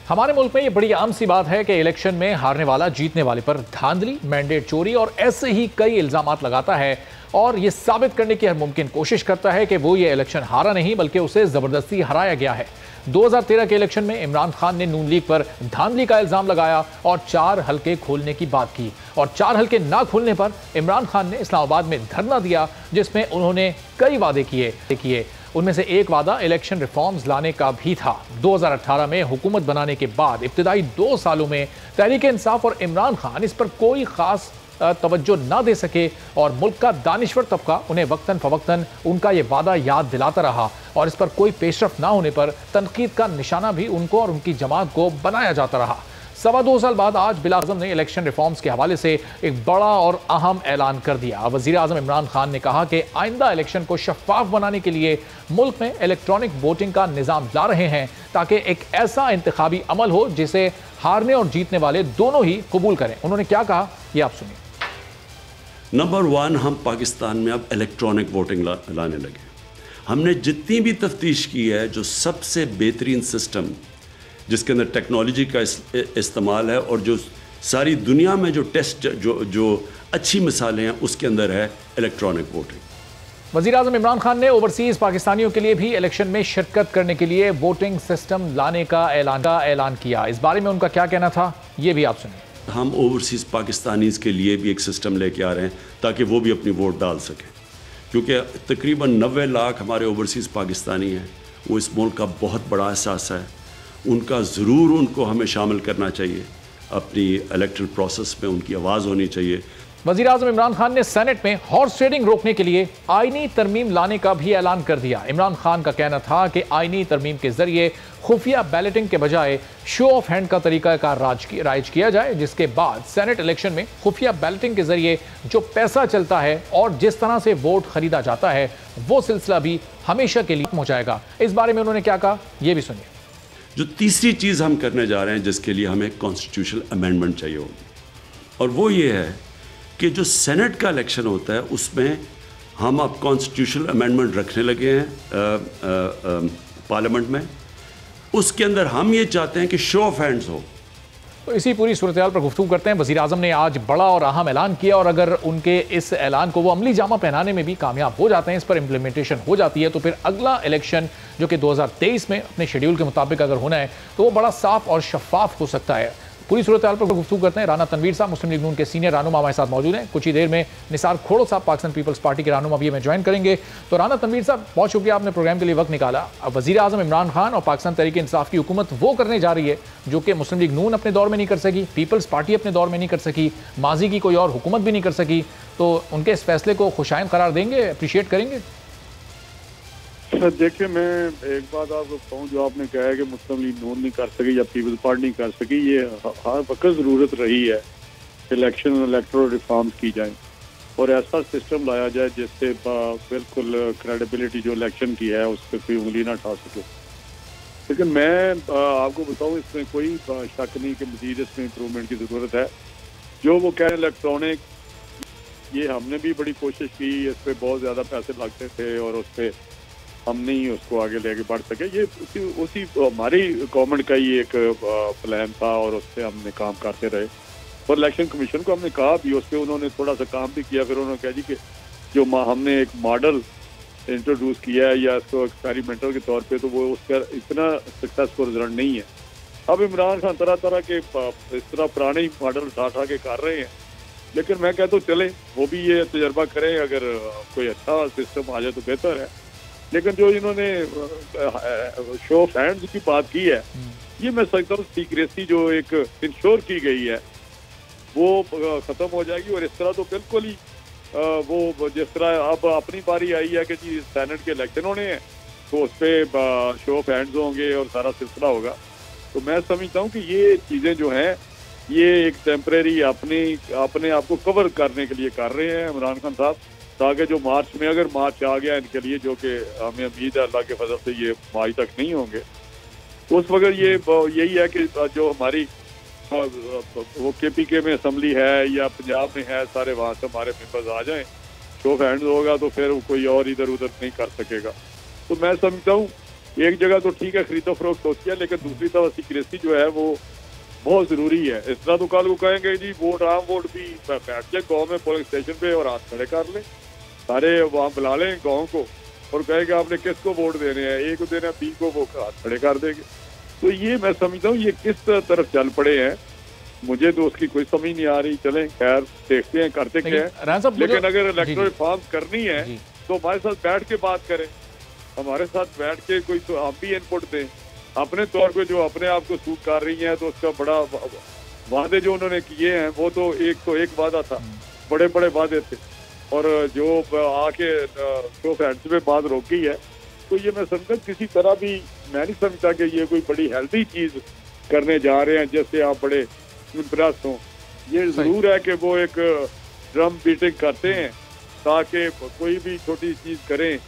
हमारे मुल्क में ये बड़ी आम सी बात है कि इलेक्शन में हारने वाला जीतने वाले पर धांधली, मैंडेट चोरी और ऐसे ही कई इल्जामात लगाता है और ये साबित करने की हर मुमकिन कोशिश करता है कि वो ये इलेक्शन हारा नहीं बल्कि उसे जबरदस्ती हराया गया है। 2013 के इलेक्शन में इमरान खान ने नून लीग पर धांधली का इल्जाम लगाया और 4 हल्के खोलने की बात की और 4 हल्के ना खोलने पर इमरान खान ने इस्लामाबाद में धरना दिया जिसमें उन्होंने कई वादे किए। उनमें से एक वादा इलेक्शन रिफॉर्म्स लाने का भी था। 2018 में हुकूमत बनाने के बाद इब्तिदाई 2 सालों में तहरीक-ए-इंसाफ और इमरान खान इस पर कोई खास तवज्जो ना दे सके और मुल्क का दानिश्वर तबका उन्हें वक्तन फवक्तन उनका ये वादा याद दिलाता रहा और इस पर कोई पेशरफ ना होने पर तनकीद का निशाना भी उनको और उनकी जमात को बनाया जाता रहा। 2.25 साल बाद आज बिलाज़म ने इलेक्शन रिफॉर्म्स के हवाले से एक बड़ा और अहम ऐलान कर दिया। वज़ीर आज़म इमरान खान ने कहा कि आइंदा इलेक्शन को शफाफ बनाने के लिए मुल्क में इलेक्ट्रॉनिक वोटिंग का निज़ाम ला रहे हैं ताकि एक ऐसा इंतखाबी अमल हो जिसे हारने और जीतने वाले दोनों ही कबूल करें। उन्होंने क्या कहा, ये आप सुनिए। नंबर 1, हम पाकिस्तान में अब इलेक्ट्रॉनिक वोटिंग लाने लगे। हमने जितनी भी तफ्तीश की है, जो सबसे बेहतरीन सिस्टम जिसके अंदर टेक्नोलॉजी का इस्तेमाल है और जो सारी दुनिया में जो टेस्ट जो अच्छी मिसालें हैं उसके अंदर है इलेक्ट्रॉनिक वोटिंग। वज़ीर आज़म इमरान खान ने ओवरसीज़ पाकिस्तानीज़ के लिए भी इलेक्शन में शिरकत करने के लिए वोटिंग सिस्टम लाने का ऐलान किया। इस बारे में उनका क्या कहना था, ये भी आप सुनिए। हम ओवरसीज़ पाकिस्तानीज़ के लिए भी एक सिस्टम लेके आ रहे हैं ताकि वो भी अपनी वोट डाल सकें, क्योंकि तकरीबन 90 लाख हमारे ओवरसीज़ पाकिस्तानी हैं। वो इस मुल्क का बहुत बड़ा एहसास है, उनका ज़रूर उनको हमें शामिल करना चाहिए, अपनी इलेक्टरल प्रोसेस में उनकी आवाज़ होनी चाहिए। वज़ीर आज़म इमरान खान ने सेनेट में हॉर्स ट्रेडिंग रोकने के लिए आईनी तरमीम लाने का भी ऐलान कर दिया। इमरान खान का कहना था कि आईनी तरमीम के जरिए खुफिया बैलेटिंग के बजाय शो ऑफ हैंड का तरीकाकार राइज किया जाए, जिसके बाद सेनेट इलेक्शन में खुफिया बैलेटिंग के जरिए जो पैसा चलता है और जिस तरह से वोट खरीदा जाता है वो सिलसिला भी हमेशा के लिए हो जाएगा। इस बारे में उन्होंने क्या कहा, ये भी सुनिए। जो तीसरी चीज़ हम करने जा रहे हैं जिसके लिए हमें कॉन्स्टिट्यूशनल अमेंडमेंट चाहिए होगी, और वो ये है कि जो सेनेट का इलेक्शन होता है उसमें हम अब कॉन्स्टिट्यूशनल अमेंडमेंट रखने लगे हैं पार्लियामेंट में। उसके अंदर हम ये चाहते हैं कि शो ऑफ हैंड्स हो। तो इसी पूरी सूरत-ए-हाल पर गुफ्तगू करते हैं। वज़ीर आज़म ने आज बड़ा और अहम ऐलान किया और अगर उनके इस ऐलान को वो अमली जामा पहनाने में भी कामयाब हो जाते हैं, इस पर इम्प्लीमेंटेशन हो जाती है, तो फिर अगला इलेक्शन जो कि 2023 में अपने शेड्यूल के मुताबिक अगर होना है तो वो बड़ा साफ और शफाफ हो सकता है। पूरी सूरत-ए-हाल पर गुफ्तगू करते हैं। राना तनवीर साहब मुस्लिम लीग नून के सीनियर रहनुमा हमारे साथ मौजूद हैं। कुछ ही देर में निसार खोड़ो साहब पाकिस्तान पीपल्स पार्टी के रहनुमा भी हमें ज्वाइन करेंगे। तो राना तनवीर साहब, बहुत शुक्रिया आपने प्रोग्राम के लिए वक्त निकाला। अब वज़ीर आज़म इमरान खान और पाकिस्तान तहरीक इंसाफ की हुकूमत वो करने जा रही है जो कि मुस्लिम लीग नून अपने दौर में नहीं कर सकी, पीपल्स पार्टी अपने दौर में नहीं कर सकी, माजी की कोई और हुकूमत भी नहीं कर सकी। तो उनके इस फैसले को खुशाइन करार देंगे, अप्रिशिएट करेंगे? देखिए, मैं एक बात आपको कहूँ, जो आपने कहा है कि मुस्लिम लीग नून नहीं कर सकी या पीपल्स पार्टी नहीं कर सकी, ये हर वक्त ज़रूरत रही है इलेक्शन इलेक्टोरल रिफॉर्म्स की जाए और ऐसा सिस्टम लाया जाए जिससे बिल्कुल क्रेडिबिलिटी जो इलेक्शन की है उस पर कोई उंगली ना उठा सके। लेकिन मैं आपको बताऊँ, इसमें कोई शक नहीं कि मज़ीद इसमें इम्प्रूवमेंट की ज़रूरत है। जो वो कह रहे हैं इलेक्ट्रॉनिक, ये हमने भी बड़ी कोशिश की, इस पर बहुत ज़्यादा पैसे लगते थे और उस पर हम नहीं उसको आगे लेके बढ़ सके। ये उसी हमारी गवर्नमेंट का ही एक प्लान था और उस पर हमने काम करते रहे और इलेक्शन कमीशन को हमने कहा भी, उस पर उन्होंने थोड़ा सा काम भी किया। फिर उन्होंने कहा जी कि जो हमने एक मॉडल इंट्रोड्यूस किया है या इसको एक्सपेरिमेंटल के तौर पे, तो वो उसका इतना सक्सेसफुल रिजल्ट नहीं है। अब इमरान खान तरह तरह के इस तरह पुराने ही मॉडल उठा के कर रहे हैं, लेकिन मैं कहता हूँ चले वो भी ये तजर्बा करें, अगर कोई अच्छा सिस्टम आ जाए तो बेहतर है। लेकिन जो इन्होंने शो ऑफ हैंड्स की बात की है, ये मैं समझता हूँ सीक्रेसी जो एक इंश्योर की गई है वो ख़त्म हो जाएगी। और इस तरह तो बिल्कुल ही वो जिस तरह अब अपनी बारी आई है कि जी सेनेट के इलेक्शन होने हैं तो उस पर शो ऑफ हैंड्स होंगे और सारा सिलसिला होगा। तो मैं समझता हूँ कि ये चीज़ें जो हैं ये एक टेम्परेरी अपने आप को कवर करने के लिए कर रहे हैं इमरान खान साहब, ताकि जो मार्च में, अगर मार्च आ गया इनके लिए, जो कि हमें उम्मीद है अल्लाह के फजल से ये मार्च तक नहीं होंगे, तो उस वक्त ये यही है कि जो हमारी वो KPK में असम्बली है या पंजाब में है, सारे वहाँ से हमारे मेंबर्स आ जाएं, शो ऑफ हैंड्स होगा तो फिर कोई और इधर उधर नहीं कर सकेगा। तो मैं समझता हूँ एक जगह तो ठीक है खरीदो फरोख्त होती है, लेकिन दूसरी तरफ सीक्रेसी जो है वो बहुत जरूरी है। इस तरह तो कल को कहेंगे जी वोट आम वोट भी बैठ जाए गाँव में पोलिंग स्टेशन पे और हाथ खड़े कर लें, सारे वहाँ बुला लें गाँव को और कहेंगे आपने किसको वोट देने हैं, ए को देना बी को, वो हाथ खड़े कर देंगे। तो ये मैं समझता हूँ ये किस तरफ चल पड़े हैं, मुझे तो उसकी कोई समझ नहीं आ रही। चलें खैर देखते हैं करते क्या है, लेकिन अगर इलेक्टोरल रिफॉर्म करनी है तो हमारे साथ बैठ के बात करें, हमारे साथ बैठ के कोई तो आप भी इनपुट दें अपने तौर पे जो अपने आप को सूट कर रही हैं। तो उसका बड़ा वादे जो उन्होंने किए हैं वो तो एक वादा था, बड़े बड़े वादे थे, और जो आके शो हैंड्स पे बात रोकी है। तो ये मैं समझता किसी तरह भी मैं नहीं समझता कि ये कोई बड़ी हेल्दी चीज करने जा रहे हैं जिससे आप बड़े इम्प्रेस हों। ये जरूर है कि वो एक ड्रम बीटिंग करते हैं ताकि कोई भी छोटी चीज करें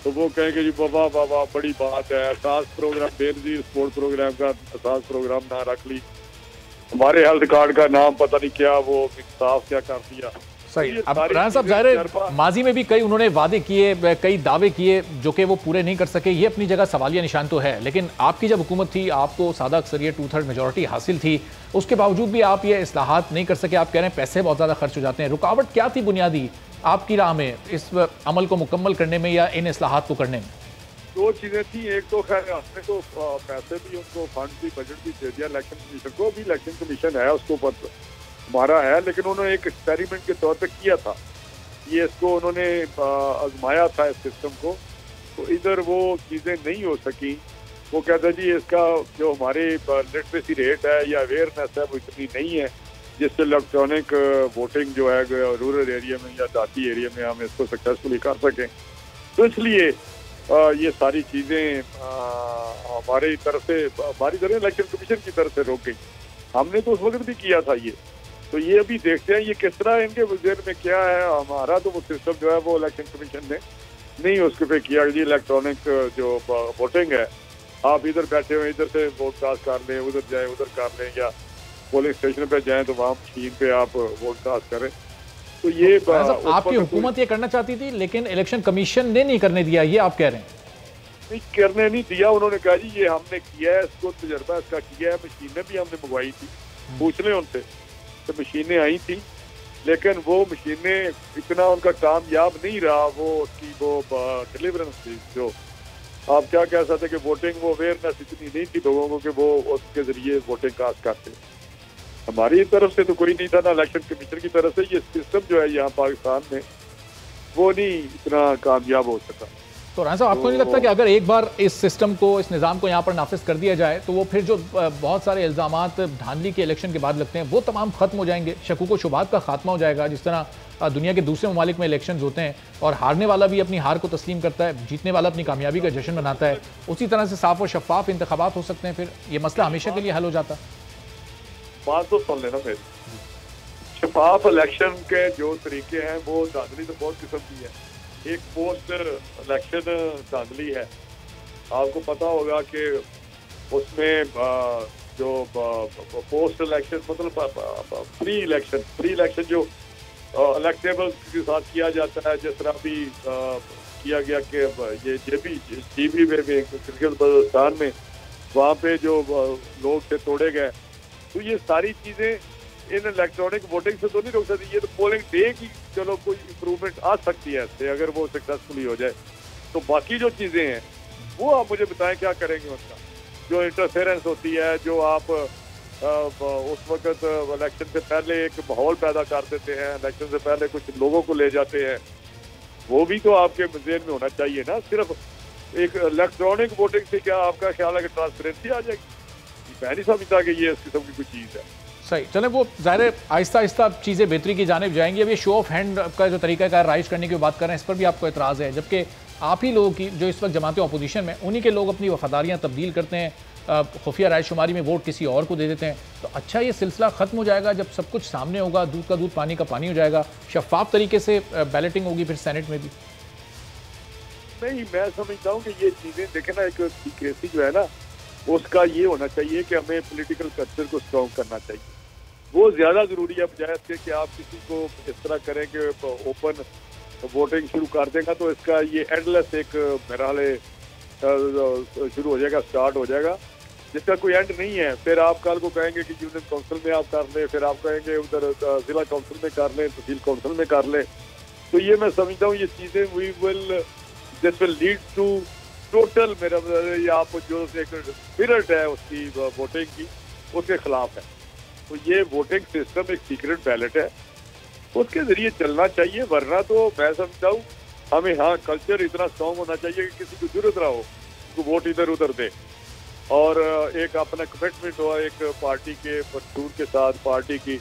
तो वो कहेंगे जी बाबा बाबा बड़ी बात है, असास प्रोग्राम बेनजीर स्पोर्ट्स प्रोग्राम का असास प्रोग्राम ना रख ली, हमारे हेल्थ कार्ड का नाम पता नहीं क्या वो साफ क्या कर दिया। सही। अब राणा साहब ज़ाहिर माजी में भी कई उन्होंने वादे किए, कई दावे किए जो कि वो पूरे नहीं कर सके, ये अपनी जगह सवालिया निशान तो है। लेकिन आपकी जब हुकूमत थी आपको सादा अक्सरियत 2/3 मेजोरिटी हासिल थी, उसके बावजूद भी आप ये इस्लाहात नहीं कर सके। आप कह रहे हैं पैसे बहुत ज़्यादा खर्च हो जाते हैं। रुकावट क्या थी बुनियादी आपकी राह में इस अमल को मुकम्मल करने में या इन इस्लाहात को करने में? दो चीजें थी, एक तो खैर आपने तो पैसे भी उनको फंड भी बजट भी दे दिया इलेक्शन कमीशन को, भी इलेक्शन कमीशन है उसको हमारा है, लेकिन उन्होंने एक एक्सपेरिमेंट के तौर पे किया था, ये इसको उन्होंने आजमाया था इस सिस्टम को। तो इधर वो चीज़ें नहीं हो सकी। वो कहता जी इसका जो हमारी लिटरेसी रेट है या अवेयरनेस है वो इतनी नहीं है जिससे इलेक्ट्रॉनिक वोटिंग जो है रूरल एरिया में या देहाती एरिया में हम इसको सक्सेसफुली कर सकें। तो इसलिए ये सारी चीज़ें हमारी तरफ से इलेक्शन कमीशन की तरफ से रोक गई। हमने तो उस वक्त भी किया था ये, तो ये अभी देखते हैं ये किस तरह इनके वज़ीर में क्या है। हमारा तो वो सिस्टम जो है वो इलेक्शन कमीशन ने नहीं उसके पे किया जी इलेक्ट्रॉनिक जो वोटिंग है आप इधर बैठे हुए इधर से वोट कास्ट कर लें, उधर जाए उधर कर लें, या पोलिंग स्टेशन पे जाएं तो वहाँ मशीन पे आप वोट कास्ट करें। तो ये आपकी हुकूमत ये करना चाहती थी लेकिन इलेक्शन कमीशन ने नहीं करने दिया, ये आप कह रहे हैं? नहीं करने नहीं दिया, उन्होंने कहा जी ये हमने किया है, इसको तजर्बा इसका किया है, मशीनें भी हमने मंगवाई थी, पूछ लें उनसे। तो मशीनें आई थी लेकिन वो मशीनें इतना उनका कामयाब नहीं रहा, वो उसकी वो डिलीवरेंस थी जो आप क्या कह सकते कि वोटिंग वो अवेयरनेस इतनी नहीं थी लोगों को कि वो उसके जरिए वोटिंग कास्ट करते। हमारी तरफ से तो कोई नहीं था ना इलेक्शन कमीशन की तरफ से। ये सिस्टम जो है यहाँ पाकिस्तान में वो नहीं इतना कामयाब हो सका। तो राणा साहब आपको नहीं लगता कि अगर एक बार इस सिस्टम को इस निज़ाम को यहाँ पर नाफिज कर दिया जाए तो वो फिर जो बहुत सारे इल्ज़ामात धांधली के इलेक्शन के बाद लगते हैं वो तमाम खत्म हो जाएंगे, शकूक व शुबहात का खात्मा हो जाएगा? जिस तरह दुनिया के दूसरे ममालिक में इलेक्शन होते हैं और हारने वाला भी अपनी हार को तस्लीम करता है, जीतने वाला अपनी कामयाबी का जश्न मनाता है, उसी तरह से साफ और शफाफ इंतखाबात हो सकते हैं, फिर ये मसला हमेशा के लिए हल हो जाता। बात तो सुन लेना मेरी, शफाफ इलेक्शन के जो तरीके हैं वो धांधली तो बहुत किस्म की है। एक पोस्ट इलेक्शन धांधली है, आपको पता होगा कि उसमें जो पोस्ट इलेक्शन मतलब प्री इलेक्शन जो इलेक्टेबल के साथ किया जाता है, जिस तरह भी किया गया कि ये जीबी में बलूचिस्तान में वहाँ पे जो लोग थे तोड़े गए। तो ये सारी चीज़ें इन इलेक्ट्रॉनिक वोटिंग से तो नहीं रोक सकती। ये तो पोलिंग डे की चलो कोई इम्प्रूवमेंट आ सकती है इससे अगर वो सक्सेसफुली हो जाए। तो बाकी जो चीज़ें हैं वो आप मुझे बताएं क्या करेंगे उनका, जो इंटरफेरेंस होती है, जो आप उस वक्त इलेक्शन से पहले एक माहौल पैदा कर देते हैं, इलेक्शन से पहले कुछ लोगों को ले जाते हैं, वो भी तो आपके ज़हन में होना चाहिए ना। सिर्फ एक इलेक्ट्रॉनिक वोटिंग से क्या आपका ख्याल है कि ट्रांसपेरेंसी आ जाएगी? मैं नहीं समझता कि ये इस किस्म की कोई चीज़ है। सही, चलें वो ज़ाहिर आहिस्ता आहिस्ता चीज़ें बेहतरी की जानिब जाएंगी। अब ये शो ऑफ हैंड का जो तरीका कार राइज करने की बात कर रहे हैं, इस पर भी आपको एतराज़ है, जबकि आप ही लोगों की जो इस वक्त जमातें अपोजिशन में उन्हीं के लोग अपनी वफादारियाँ तब्दील करते हैं, खुफिया राय शुमारी में वोट किसी और को दे देते हैं। तो अच्छा ये सिलसिला ख़त्म हो जाएगा जब सब कुछ सामने होगा, दूध का दूध पानी का पानी हो जाएगा, शफाफ तरीके से बैलेटिंग होगी फिर सेनेट में भी। नहीं, मैं समझता हूँ कि ये चीज़ें देखें ना, एक सीक्रेसी जो है ना उसका ये होना चाहिए कि हमें पॉलिटिकल कल्चर को स्ट्रॉन्ग करना चाहिए। वो ज़्यादा ज़रूरी है बजाय इसके कि आप किसी को इस तरह करें कि ओपन वोटिंग शुरू कर देगा तो इसका ये एंडलेस एक मेरा हाल शुरू हो जाएगा, स्टार्ट हो जाएगा, जिसका कोई एंड नहीं है। फिर आप कल को कहेंगे कि यूनियन काउंसिल में आप कर लें, फिर आप कहेंगे उधर जिला काउंसिल में कर लें, तहसील काउंसिल में कर लें। तो ये मैं समझता हूँ ये चीज़ें this will lead to total, मेरा ये आप जो एक स्पिरिट है उसकी वोटिंग की, उसके खिलाफ है। तो ये वोटिंग सिस्टम एक सीक्रेट बैलेट है, उसके जरिए चलना चाहिए, वरना तो मैं समझता हूँ हमें हाँ कल्चर इतना स्ट्रॉन्ग होना चाहिए कि किसी को जरूरत ना हो तो वोट इधर उधर दे, और एक अपना कमिटमेंट हो एक पार्टी के मंशूर के साथ, पार्टी की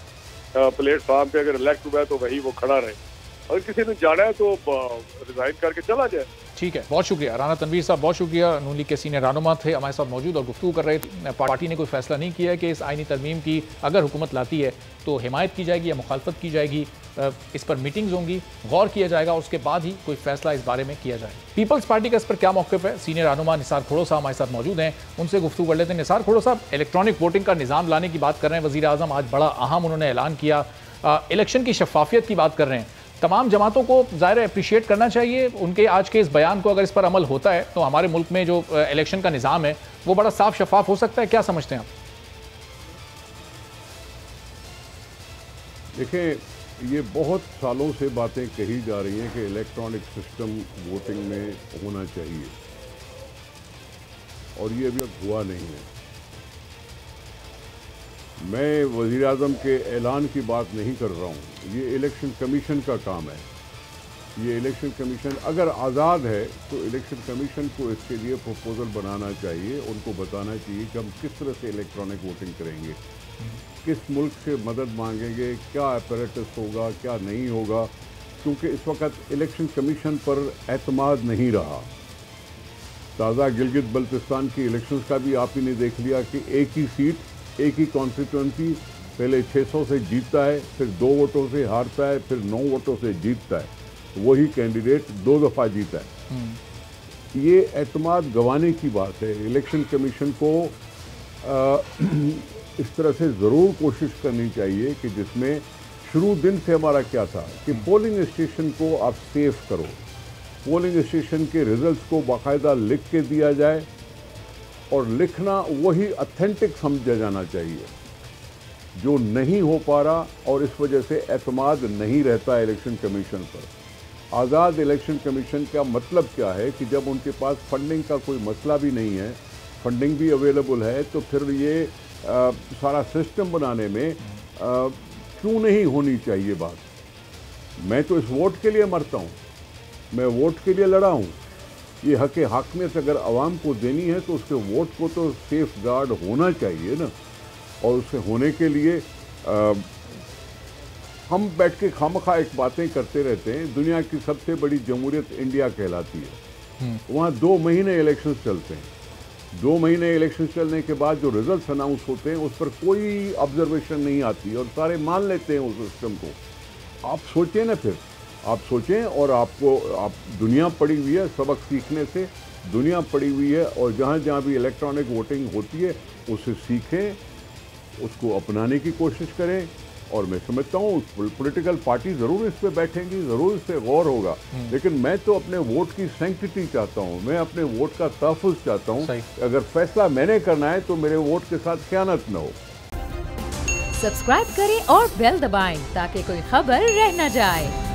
प्लेटफॉर्म पे अगर इलेक्ट हुआ है तो वही वो खड़ा रहे, अगर किसी ने जाना है तो रिजाइन करके चला जाए। ठीक है, बहुत शुक्रिया राना तनवीर साहब, बहुत शुक्रिया। नून लीग के सीनियर रहनुमा थे, हमारे साथ मौजूद और गुफ्तगू कर रहे थे। पार्टी ने कोई फैसला नहीं किया है कि इस आईनी तरमीम की अगर हुकूमत लाती है तो हिमायत की जाएगी या मुखालफत की जाएगी। इस पर मीटिंग्स होंगी, गौर किया जाएगा, उसके बाद ही कोई फैसला इस बारे में किया जाएगा। पीपल्स पार्टी का इस पर क्या मौक़िफ़ है, सीनियर रहनुमा निसार खोड़ो साहब हमारे साथ मौजूद हैं, उनसे गुफ्तगू कर लेते हैं। निसार खोड़ो साहब, इलेक्ट्रॉनिक वोटिंग का निज़ाम लाने की बात कर रहे हैं वज़ीर आज़म, आज बड़ा अहम उन्होंने ऐलान किया, इलेक्शन की शफाफियत की बात कर रहे हैं। तमाम जमातों को ज़ाहिर अप्रिशिएट करना चाहिए उनके आज के इस बयान को, अगर इस पर अमल होता है तो हमारे मुल्क में जो इलेक्शन का निज़ाम है वो बड़ा साफ शफाफ हो सकता है। क्या समझते हैं आप? देखें, ये बहुत सालों से बातें कही जा रही हैं कि इलेक्ट्रॉनिक सिस्टम वोटिंग में होना चाहिए, और ये अभी तक हुआ नहीं है। मैं वज़ीर आज़म के ऐलान की बात नहीं कर रहा हूँ, ये इलेक्शन कमीशन का काम है। ये इलेक्शन कमीशन अगर आज़ाद है तो इलेक्शन कमीशन को इसके लिए प्रपोज़ल बनाना चाहिए, उनको बताना चाहिए कि हम किस तरह से इलेक्ट्रॉनिक वोटिंग करेंगे, किस मुल्क से मदद मांगेंगे, क्या अपैरेटस होगा, क्या नहीं होगा, क्योंकि इस वक्त इलेक्शन कमीशन पर एतमाद नहीं रहा। ताज़ा गिलगित बल्तिस्तान की इलेक्शंस का भी आप ही ने देख लिया कि एक ही सीट, एक ही कॉन्स्टिट्यूंसी पहले 600 से जीतता है, फिर 2 वोटों से हारता है, फिर 9 वोटों से जीतता है, वही कैंडिडेट 2 दफ़ा जीता है। ये एतमाद गंवाने की बात है। इलेक्शन कमीशन को इस तरह से ज़रूर कोशिश करनी चाहिए कि जिसमें शुरू दिन से हमारा क्या था कि पोलिंग स्टेशन को आप सेफ करो, पोलिंग स्टेशन के रिजल्ट्स को बाकायदा लिख के दिया जाए, और लिखना वही ऑथेंटिक समझा जाना चाहिए, जो नहीं हो पा रहा, और इस वजह से एतमाद नहीं रहता इलेक्शन कमीशन पर। आज़ाद इलेक्शन कमीशन का मतलब क्या है कि जब उनके पास फंडिंग का कोई मसला भी नहीं है, फंडिंग भी अवेलेबल है, तो फिर ये सारा सिस्टम बनाने में क्यों नहीं होनी चाहिए बात। मैं तो इस वोट के लिए मरता हूँ, मैं वोट के लिए लड़ा हूँ। ये हक हाकमियत अगर आवाम को देनी है तो उसके वोट को तो सेफ गार्ड होना चाहिए ना, और उससे होने के लिए हम बैठ के खामखा एक बातें करते रहते हैं। दुनिया की सबसे बड़ी जमहूरियत इंडिया कहलाती है, वहाँ 2 महीने इलेक्शन चलते हैं। 2 महीने इलेक्शन चलने के बाद जो रिजल्ट्स अनाउंस होते हैं उस पर कोई ऑब्जर्वेशन नहीं आती, और सारे मान लेते हैं उस सिस्टम को। आप सोचें ना, फिर आप सोचें, और आप दुनिया पड़ी हुई है, सबक सीखने से दुनिया पड़ी हुई है, और जहाँ जहाँ भी इलेक्ट्रॉनिक वोटिंग होती है उससे सीखें, उसको अपनाने की कोशिश करें। और मैं समझता हूँ पॉलिटिकल पार्टी ज़रूर इस पर बैठेंगी, ज़रूर इस पर गौर होगा, लेकिन मैं तो अपने वोट की सैंक्टिटी चाहता हूँ, मैं अपने वोट का तहफ़्फ़ुज़ चाहता हूँ। अगर फैसला मैंने करना है तो मेरे वोट के साथ ख़यानत न हो। सब्सक्राइब करें और बेल दबाएं ताकि कोई खबर रह न जाए।